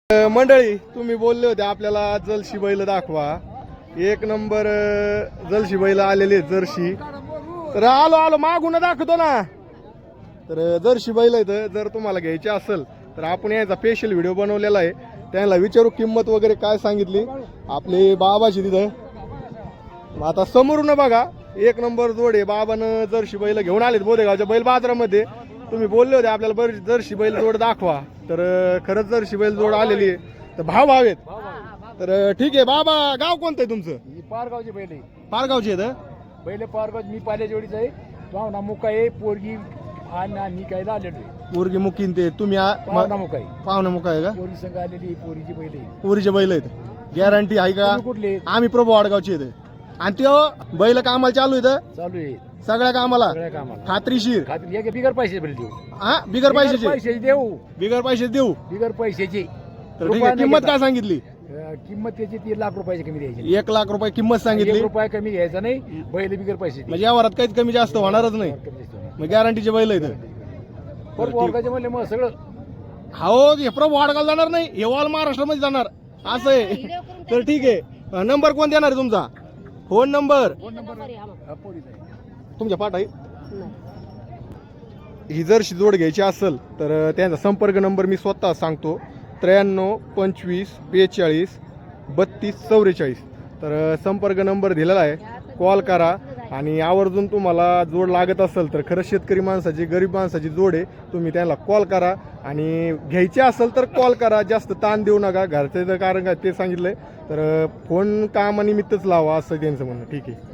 मंडळी तुम्ही बोलले होते आपल्याला जलशी बैल दाखवा. एक नंबर जलशी बैल आलेले जर्शी. तर आलो मागून दाखवतो ना. तर जर्शी बैल आहेत, जर तुम्हाला घ्यायचे असेल तर आपण याचा स्पेशल व्हिडिओ बनवलेला आहे. त्यांना विचारू किंमत वगैरे काय सांगितली आपले बाबाची तिथं. आता समोरून बघा एक नंबर जोड आहे. बाबानं जर्शी बैल घेऊन आलेत बोदेगावच्या बैल बाजारामध्ये. तुम्ही बोलले होते आपल्याला जर्शी बैल जोड दाखवा, तर खरंच जर्शी बैल जोड आलेली आहे. तर भाव आहेत. तर ठीक आहे बाबा, गाव कोणतं आहे तुमचं? पारगावचे बैल पारगावचे आहेत. बैल पारगाव मी पाल्या जोडीच आहे. पाहुणा मुका आहे, पोरगी आणि काय आलेलो आहे. पोरगी मुकीन ते तुम्ही पाहुणा मुका आहे, पाहुणा मुका आहे का? पोरी संघ आलेली पोरीची बैल आहे. पोरीचे बैल आहेत. गॅरंटी आहे का? कुठले? आम्ही प्रभू वाडगावचे आहेत. आणि तो बैल कामाला चालू आहे चालू आहे सगळ्या कामाला सगळ्या कामाला खात्रीशीर. खात्री एक बिगर पैसे बैल देऊ. हा बिगर पैशाचे पैसे देऊ, बिगर पैसे देऊ. बिगर पैशाची. तर ठीक आहे. किंमत काय सांगितली? किंमत त्याची 3 लाख रुपयाची कमी द्यायची. 1 लाख रुपये किंमत सांगितली. 1 रुपया कमी घ्यायचा नाही. बैल बिगर पैसे म्हणजे यावरात काहीच कमी जास्त होणारच नाही. मग गॅरंटीचे बैल आहेत. म्हणले मग सगळं हो हे प्रभू वाडगाव जाणार नाही, हे ऑल महाराष्ट्रामध्ये जाणार असं आहे. तर ठीक आहे. नंबर कोण देणार आहे तुमचा? फोन नंबर तुमच्या पाठ आहे. ही जर जोड घ्यायची असेल तर त्यांचा संपर्क नंबर मी स्वतः सांगतो. 93 25 42 32 44. तर संपर्क नंबर दिलेला आहे. कॉल करा. आणि आवर्जून तुम्हाला जोड लागत असेल तर खरंच शेतकरी माणसाची गरीब माणसाची जोड आहे. तुम्ही त्यांना कॉल करा आणि घ्यायचे असेल तर कॉल करा. जास्त ताण देऊ नका. घरचं कारण काय ते सांगितलंय तर फोन कामानिमित्तच लावा असं त्यांचं म्हणणं. ठीक आहे.